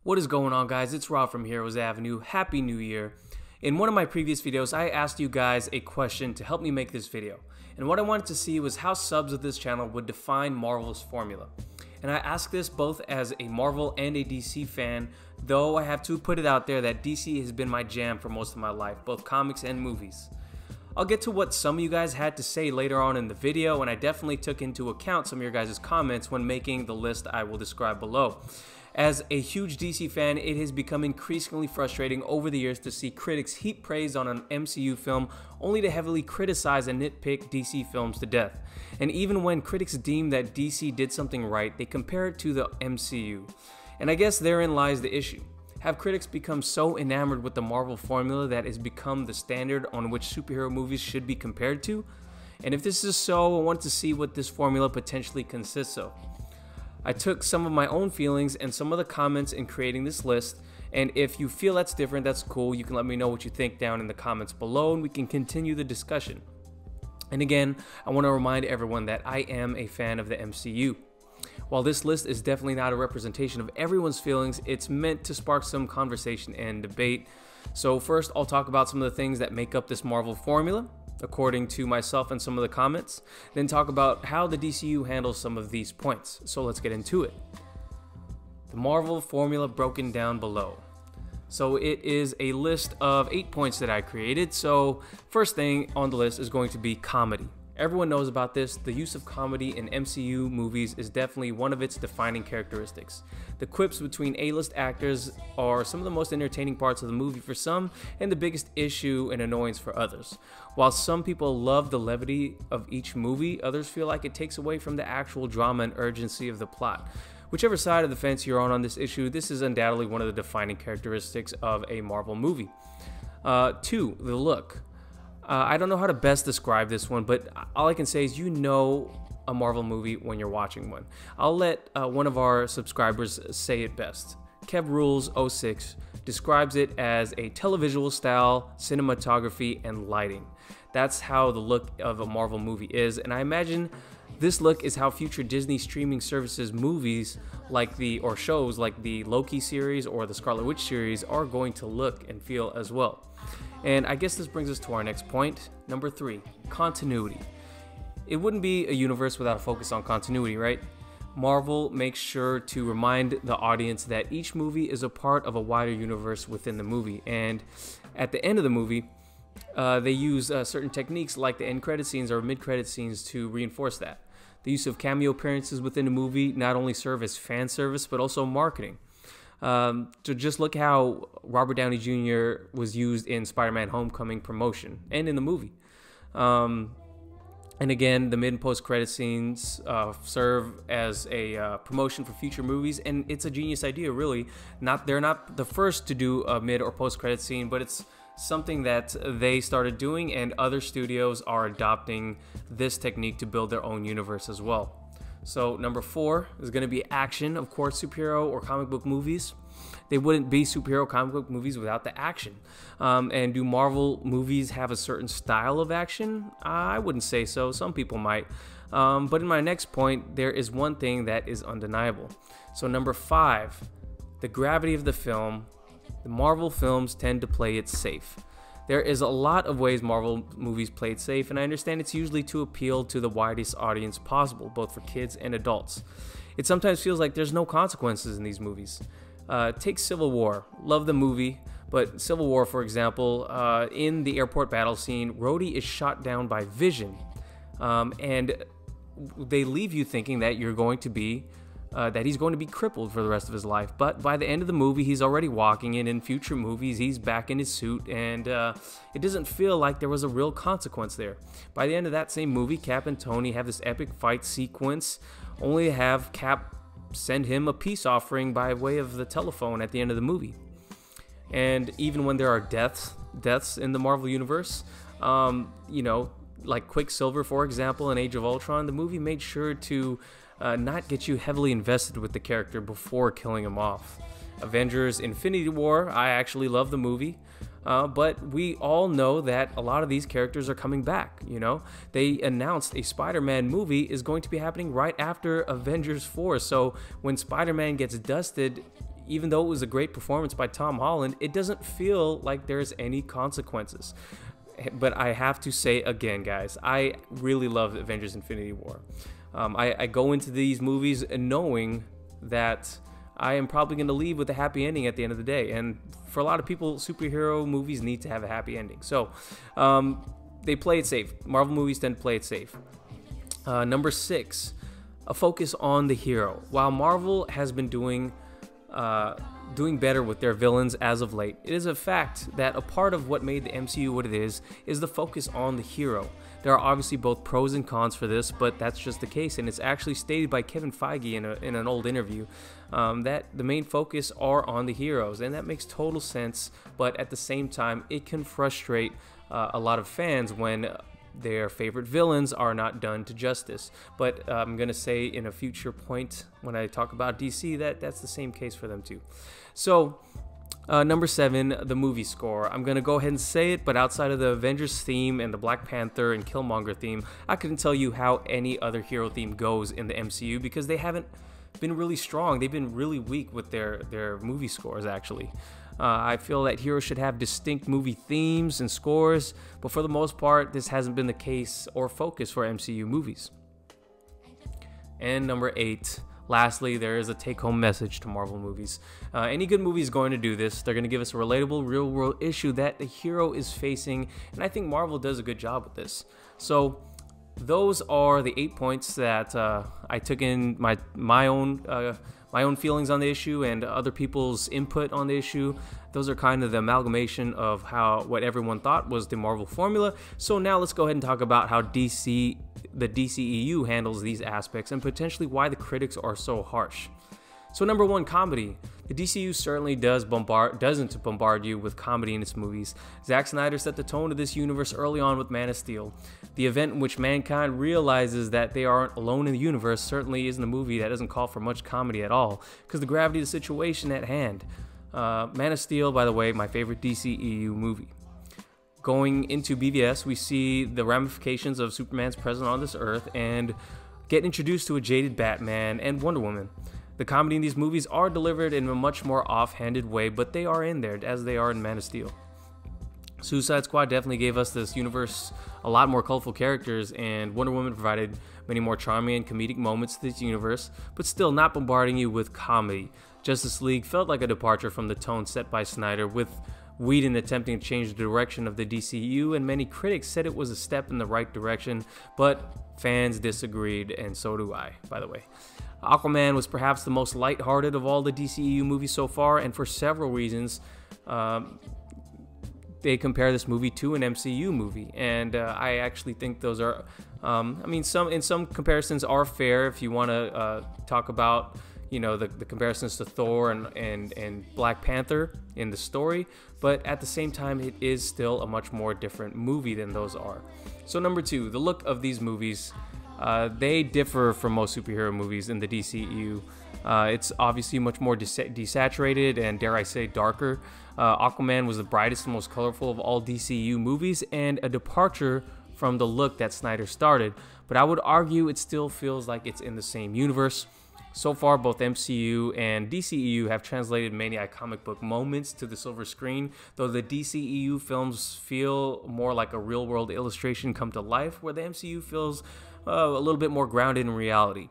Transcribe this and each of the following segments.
What is going on, guys? It's Rob from Heroes Avenue. Happy New Year. In one of my previous videos, I asked you guys a question to help me make this video. And what I wanted to see was how subs of this channel would define Marvel's formula. And I asked this both as a Marvel and a DC fan, though I have to put it out there that DC has been my jam for most of my life, both comics and movies. I'll get to what some of you guys had to say later on in the video, and I definitely took into account some of your guys' comments when making the list I will describe below. As a huge DC fan, it has become increasingly frustrating over the years to see critics heap praise on an MCU film only to heavily criticize and nitpick DC films to death. And even when critics deem that DC did something right, they compare it to the MCU. And I guess therein lies the issue. Have critics become so enamored with the Marvel formula that it's become the standard on which superhero movies should be compared to? And if this is so, I want to see what this formula potentially consists of. I took some of my own feelings and some of the comments in creating this list, and if you feel that's different, that's cool. You can let me know what you think down in the comments below and we can continue the discussion. And again, I want to remind everyone that I am a fan of the MCU. While this list is definitely not a representation of everyone's feelings, it's meant to spark some conversation and debate. So first, I'll talk about some of the things that make up this Marvel formula, according to myself and some of the comments, then talk about how the DCEU handles some of these points. So let's get into it. The Marvel formula broken down below. So it is a list of 8 points that I created. So first thing on the list is going to be comedy. Everyone knows about this. The use of comedy in MCU movies is definitely one of its defining characteristics. The quips between A-list actors are some of the most entertaining parts of the movie for some, and the biggest issue and annoyance for others. While some people love the levity of each movie, others feel like it takes away from the actual drama and urgency of the plot. Whichever side of the fence you're on this issue, this is undoubtedly one of the defining characteristics of a Marvel movie. 2, the look. I don't know how to best describe this one, but all I can say is you know a Marvel movie when you're watching one. I'll let one of our subscribers say it best. Kev Rules 06 describes it as a televisual style, cinematography, and lighting. That's how the look of a Marvel movie is, and I imagine this look is how future Disney streaming services movies or shows like the Loki series or the Scarlet Witch series are going to look and feel as well. And I guess this brings us to our next point, number 3, continuity. It wouldn't be a universe without a focus on continuity, right? Marvel makes sure to remind the audience that each movie is a part of a wider universe within the movie. And at the end of the movie, they use certain techniques like the end credit scenes or mid-credit scenes to reinforce that. The use of cameo appearances within the movie not only serve as fan service, but also marketing. So just look how Robert Downey Jr. was used in Spider-Man Homecoming promotion and in the movie. And again, the mid and post credit scenes serve as a promotion for future movies, and it's a genius idea, really. They're not the first to do a mid or post credit scene, but it's something that they started doing, and other studios are adopting this technique to build their own universe as well. So number 4 is going to be action. Of course, superhero or comic book movies, they wouldn't be superhero comic book movies without the action. And do Marvel movies have a certain style of action? I wouldn't say so. Some people might. But in my next point, there is one thing that is undeniable. So number 5, the gravity of the film. The Marvel films tend to play it safe. There is a lot of ways Marvel movies play it safe, and I understand it's usually to appeal to the widest audience possible, both for kids and adults. It sometimes feels like there's no consequences in these movies. Take Civil War. Love the movie, but Civil War, for example, in the airport battle scene, Rhodey is shot down by Vision, and they leave you thinking that you're going to be that he's going to be crippled for the rest of his life. But by the end of the movie, he's already walking, and in future movies, he's back in his suit, and it doesn't feel like there was a real consequence there. By the end of that same movie, Cap and Tony have this epic fight sequence, only to have Cap send him a peace offering by way of the telephone at the end of the movie. And even when there are deaths in the Marvel universe, like Quicksilver, for example, in Age of Ultron, the movie made sure to not get you heavily invested with the character before killing him off. Avengers Infinity War, I actually love the movie, but we all know that a lot of these characters are coming back. They announced a Spider-Man movie is going to be happening right after Avengers 4, so when Spider-Man gets dusted, even though it was a great performance by Tom Holland, it doesn't feel like there's any consequences. But I have to say again, guys, I really love Avengers Infinity War. I go into these movies knowing that I am probably going to leave with a happy ending at the end of the day. And for a lot of people, superhero movies need to have a happy ending. So they play it safe. Marvel movies tend to play it safe. Number 6, a focus on the hero. While Marvel has been doing better with their villains as of late, it is a fact that a part of what made the MCU what it is the focus on the hero. There are obviously both pros and cons for this, but that's just the case, and it's actually stated by Kevin Feige in an old interview that the main focus are on the heroes, and that makes total sense, but at the same time, it can frustrate a lot of fans when their favorite villains are not done to justice. But I'm going to say in a future point when I talk about DC that that's the same case for them too. So number 7, the movie score. I'm going to go ahead and say it, but outside of the Avengers theme and the Black Panther and Killmonger theme, I couldn't tell you how any other hero theme goes in the MCU because they haven't been really strong. They've been really weak with their movie scores, actually. I feel that heroes should have distinct movie themes and scores, but for the most part, this hasn't been the case or focus for MCU movies. And number 8, lastly, there is a take-home message to Marvel movies. Any good movie is going to do this. They're going to give us a relatable, real-world issue that the hero is facing, and I think Marvel does a good job with this. So those are the 8 points that I took in my own feelings on the issue and other people's input on the issue. Those are kind of the amalgamation of what everyone thought was the Marvel formula. So now let's go ahead and talk about how the DCEU handles these aspects and potentially why the critics are so harsh. So number 1, comedy. The DCU certainly doesn't bombard you with comedy in its movies. Zack Snyder set the tone of this universe early on with Man of Steel. The event in which mankind realizes that they aren't alone in the universe certainly isn't a movie that doesn't call for much comedy at all, because the gravity of the situation at hand. Man of Steel, by the way, my favorite DCEU movie. Going into BVS, we see the ramifications of Superman's presence on this earth and get introduced to a jaded Batman and Wonder Woman. The comedy in these movies are delivered in a much more offhanded way, but they are in there as they are in Man of Steel. Suicide Squad definitely gave us this universe a lot more colorful characters, and Wonder Woman provided many more charming and comedic moments to this universe, but still not bombarding you with comedy. Justice League felt like a departure from the tone set by Snyder, with Whedon attempting to change the direction of the DCU, and many critics said it was a step in the right direction, but fans disagreed, and so do I, by the way. Aquaman was perhaps the most lighthearted of all the DCEU movies so far, and for several reasons, they compare this movie to an MCU movie, and I actually think those are, some comparisons are fair if you want to talk about, the comparisons to Thor and Black Panther in the story, but at the same time, it is still a much more different movie than those are. So number 2, the look of these movies. They differ from most superhero movies in the DCEU. It's obviously much more desaturated and, dare I say, darker. Aquaman was the brightest and most colorful of all DCEU movies, and a departure from the look that Snyder started. But I would argue it still feels like it's in the same universe. So far, both MCU and DCEU have translated many iconic book moments to the silver screen, though the DCEU films feel more like a real-world illustration come to life, where the MCU feels a little bit more grounded in reality.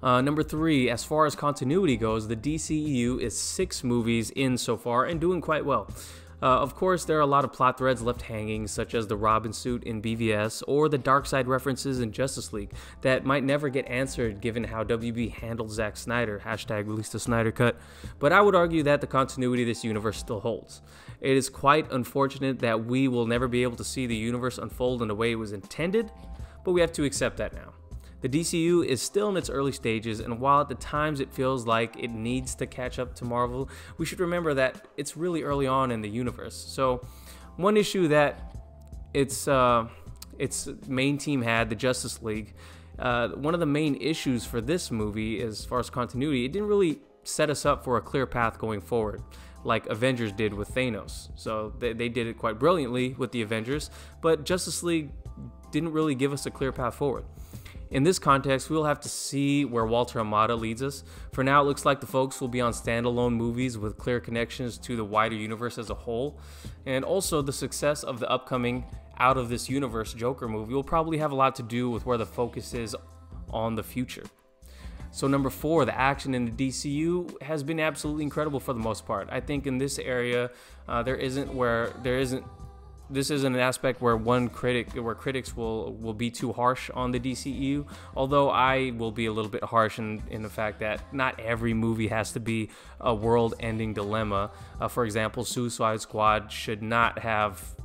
Number 3, as far as continuity goes, the DCEU is 6 movies in so far and doing quite well. Of course, there are a lot of plot threads left hanging, such as the Robin suit in BVS or the Darkseid references in Justice League that might never get answered given how WB handled Zack Snyder, #release the Snyder Cut. But I would argue that the continuity of this universe still holds. It is quite unfortunate that we will never be able to see the universe unfold in the way it was intended, but we have to accept that now. The DCU is still in its early stages, and while at the times it feels like it needs to catch up to Marvel, we should remember that it's really early on in the universe. So one issue that its main team had, the Justice League, one of the main issues for this movie as far as continuity, it didn't really set us up for a clear path going forward like Avengers did with Thanos. So they did it quite brilliantly with the Avengers, but Justice League didn't really give us a clear path forward. In this context, we'll have to see where Walter Hamada leads us. For now, it looks like the focus will be on standalone movies with clear connections to the wider universe as a whole. And also, the success of the upcoming Out of This Universe Joker movie will probably have a lot to do with where the focus is on the future. So number 4, the action in the DCU has been absolutely incredible for the most part. I think in this area, this isn't an aspect where critics will be too harsh on the DCEU, although I will be a little bit harsh in the fact that not every movie has to be a world-ending dilemma. For example, Suicide Squad should not have,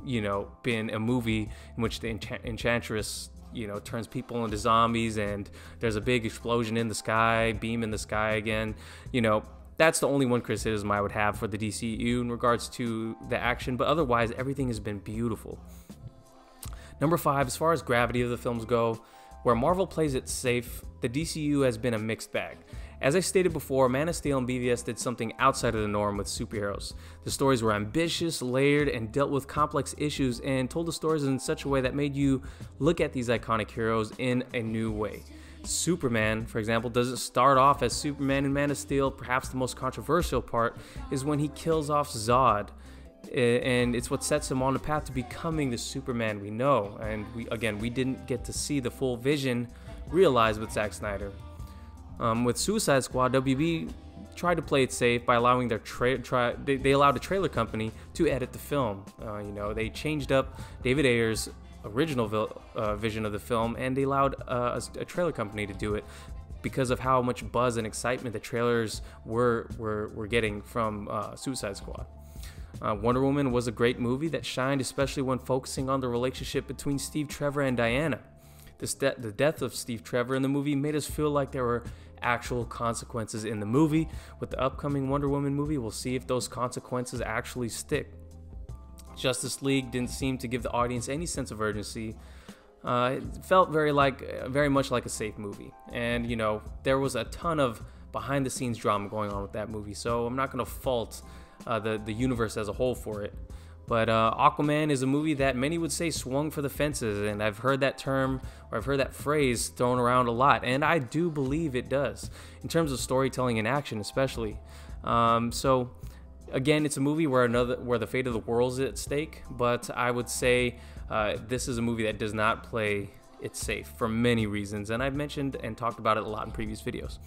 been a movie in which the Enchantress turns people into zombies and there's a big explosion in the sky, beam in the sky again. That's the only one criticism I would have for the DCEU in regards to the action, but otherwise everything has been beautiful. Number 5, as far as gravity of the films go, where Marvel plays it safe, the DCEU has been a mixed bag. As I stated before, Man of Steel and BVS did something outside of the norm with superheroes. The stories were ambitious, layered, and dealt with complex issues and told the stories in such a way that made you look at these iconic heroes in a new way. Superman, for example, doesn't start off as Superman in Man of Steel. Perhaps the most controversial part is when he kills off Zod, and it's what sets him on the path to becoming the Superman we know. And we didn't get to see the full vision realized with Zack Snyder. With Suicide Squad, WB tried to play it safe by allowing they allowed a trailer company to edit the film. They changed up David Ayer's original vision of the film, and they allowed a trailer company to do it because of how much buzz and excitement the trailers were getting from Suicide Squad. Wonder Woman was a great movie that shined, especially when focusing on the relationship between Steve Trevor and Diana. The death of Steve Trevor in the movie made us feel like there were actual consequences in the movie. With the upcoming Wonder Woman movie, we'll see if those consequences actually stick. Justice League didn't seem to give the audience any sense of urgency. It felt very much like a safe movie, and there was a ton of behind-the-scenes drama going on with that movie. So I'm not going to fault the universe as a whole for it. But Aquaman is a movie that many would say swung for the fences, and I've heard that term, or I've heard that phrase thrown around a lot, and I do believe it does, in terms of storytelling and action especially. So again, it's a movie where the fate of the world is at stake, but I would say this is a movie that does not play it safe for many reasons, and I've mentioned and talked about it a lot in previous videos.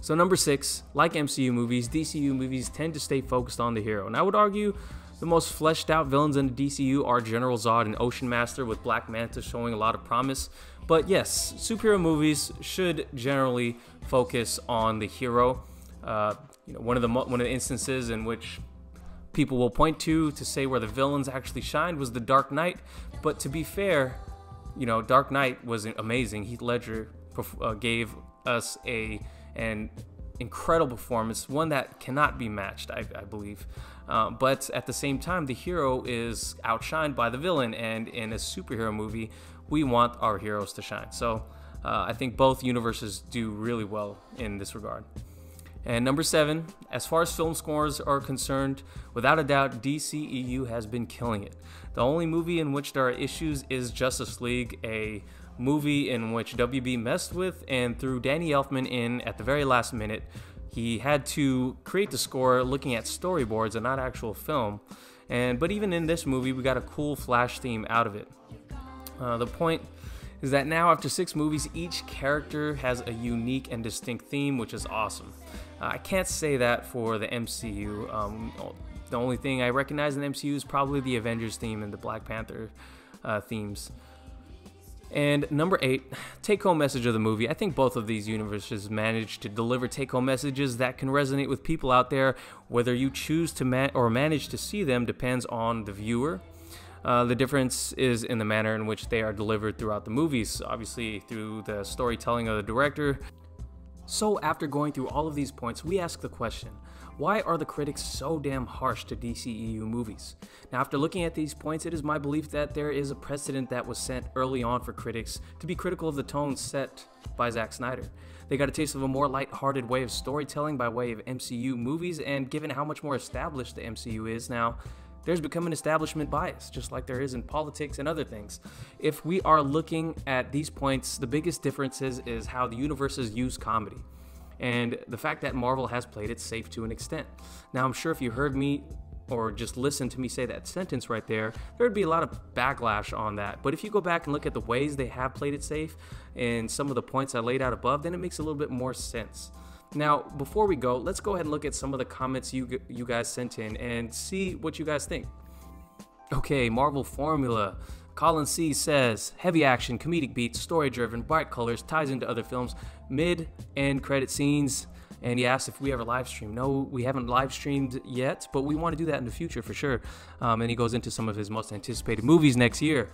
So number 6, like MCU movies, DCU movies tend to stay focused on the hero, and I would argue the most fleshed out villains in the DCU are General Zod and Ocean Master, with Black Manta showing a lot of promise. But yes, superhero movies should generally focus on the hero. One of the instances in which people will point to say where the villains actually shined was The Dark Knight. But to be fair, Dark Knight was amazing. Heath Ledger gave us an incredible performance, one that cannot be matched, I believe. But at the same time, the hero is outshined by the villain, and in a superhero movie, we want our heroes to shine. So I think both universes do really well in this regard. And number 7, as far as film scores are concerned, without a doubt, DCEU has been killing it. The only movie in which there are issues is Justice League, a movie in which WB messed with and threw Danny Elfman in at the very last minute. He had to create the score looking at storyboards and not actual film. But even in this movie, we got a cool Flash theme out of it. The point is that now, after 6 movies, each character has a unique and distinct theme, which is awesome. I can't say that for the MCU. The only thing I recognize in the MCU is probably the Avengers theme and the Black Panther themes. And number 8, take-home message of the movie. I think both of these universes managed to deliver take-home messages that can resonate with people out there. Whether you choose to manage to see them depends on the viewer. The difference is in the manner in which they are delivered throughout the movies, obviously through the storytelling of the director. So after going through all of these points, we ask the question, why are the critics so damn harsh to DCEU movies? Now, after looking at these points, it is my belief that there is a precedent that was set early on for critics to be critical of the tone set by Zack Snyder. They got a taste of a more light-hearted way of storytelling by way of MCU movies, and given how much more established the MCU is now, there's become an establishment bias, just like there is in politics and other things. If we are looking at these points, the biggest differences is how the universes use comedy, and the fact that Marvel has played it safe to an extent. Now, I'm sure if you heard me or just listen to me say that sentence right there, there'd be a lot of backlash on that. But if you go back and look at the ways they have played it safe and some of the points I laid out above, then it makes a little bit more sense. Now, before we go, let's go ahead and look at some of the comments you guys sent in and see what you guys think. Okay, Marvel Formula. Colin C says, heavy action, comedic beats, story-driven, bright colors, ties into other films, mid-end credit scenes. And he asked if we ever live stream. No, we haven't live streamed yet, but we want to do that in the future for sure. And he goes into some of his most anticipated movies next year.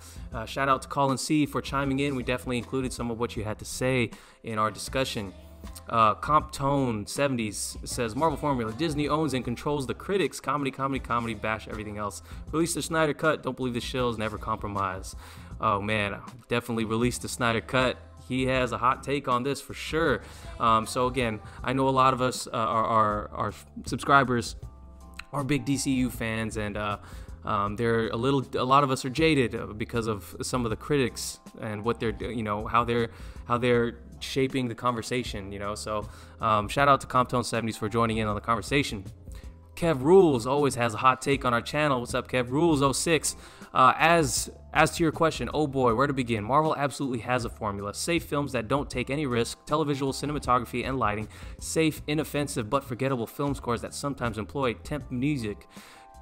Shout out to Colin C for chiming in. We definitely included some of what you had to say in our discussion. Comptone 70s says, Marvel Formula, Disney owns and controls the critics, comedy, bash everything else. Release the Snyder Cut, don't believe the shills, never compromise. Oh man, definitely release the Snyder Cut. He has a hot take on this for sure. So again, I know a lot of us, our subscribers, are big DCEU fans, and they're a lot of us are jaded because of some of the critics and what they're, how they're shaping the conversation, So shout out to Comptone 70s for joining in on the conversation. Kev Rules always has a hot take on our channel. What's up, Kev Rules 06? As to your question, oh boy, where to begin? Marvel absolutely has a formula. Safe films that don't take any risk, televisual cinematography and lighting, safe, inoffensive, but forgettable film scores that sometimes employ temp music.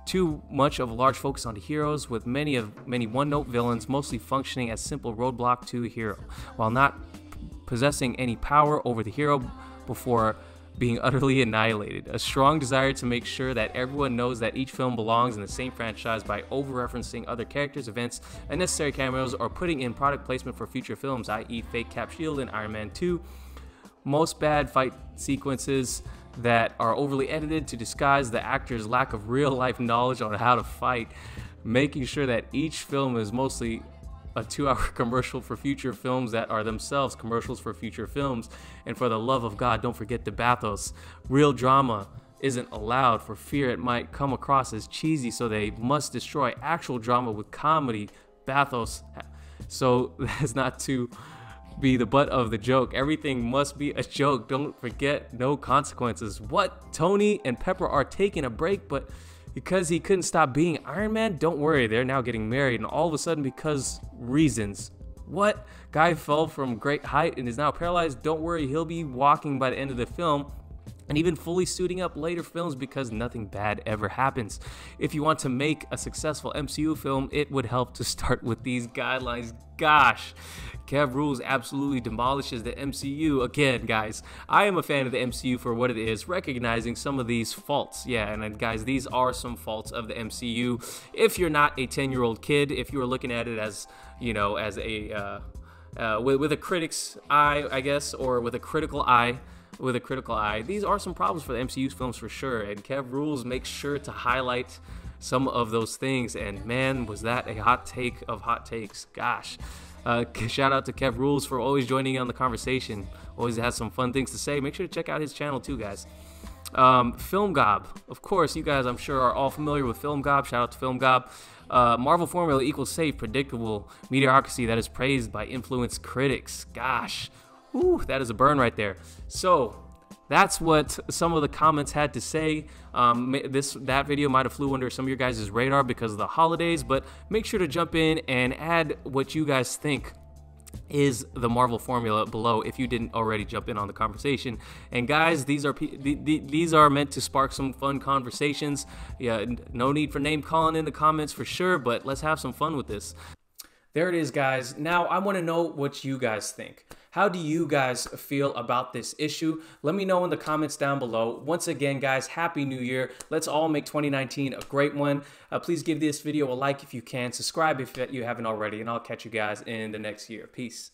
Too much of a large focus on the heroes, with many one-note villains mostly functioning as simple roadblock to a hero, while not possessing any power over the hero before being utterly annihilated. A strong desire to make sure that everyone knows that each film belongs in the same franchise by over-referencing other characters, events, unnecessary cameos, or putting in product placement for future films, i.e. fake Cap Shield in Iron Man 2. Most bad fight sequences that are overly edited to disguise the actor's lack of real-life knowledge on how to fight, making sure that each film is mostly a 2-hour commercial for future films that are themselves commercials for future films. And for the love of God, don't forget the bathos. Real drama isn't allowed for fear it might come across as cheesy, so they must destroy actual drama with comedy bathos, so that's not to be the butt of the joke. Everything must be a joke. Don't forget, no consequences. What? Tony and Pepper are taking a break, but because he couldn't stop being Iron Man? Don't worry, they're now getting married, and all of a sudden because reasons. What? Guy fell from great height and is now paralyzed? Don't worry, he'll be walking by the end of the film, and even fully suiting up later films because nothing bad ever happens. If you want to make a successful MCU film, it would help to start with these guidelines. Gosh, Kev Rules absolutely demolishes the MCU. Again, guys, I am a fan of the MCU for what it is, recognizing some of these faults. Yeah, and guys, these are some faults of the MCU. If you're not a 10-year-old kid, if you are looking at it as, as a with a critic's eye, I guess, or with a critical eye, these are some problems for the MCU's films for sure, and Kev Rules makes sure to highlight some of those things, and man, was that a hot take of hot takes. Gosh. Shout out to Kev Rules for always joining in on the conversation. Always has some fun things to say. Make sure to check out his channel too, guys. Film Gob. Of course, you guys, I'm sure, are all familiar with Film Gob. Shout out to Film Gob. Marvel Formula equals safe, predictable mediocrity that is praised by influenced critics. Gosh. Ooh, that is a burn right there. So that's what some of the comments had to say. That video might have flew under some of your guys' radar because of the holidays, but make sure to jump in and add what you guys think is the Marvel formula below if you didn't already jump in on the conversation. And guys, these are meant to spark some fun conversations. Yeah, no need for name calling in the comments for sure, but let's have some fun with this. There it is, guys. Now I want to know what you guys think. How do you guys feel about this issue? Let me know in the comments down below. Once again, guys, Happy New Year. Let's all make 2019 a great one. Please give this video a like if you can. Subscribe if you haven't already, and I'll catch you guys in the next year. Peace.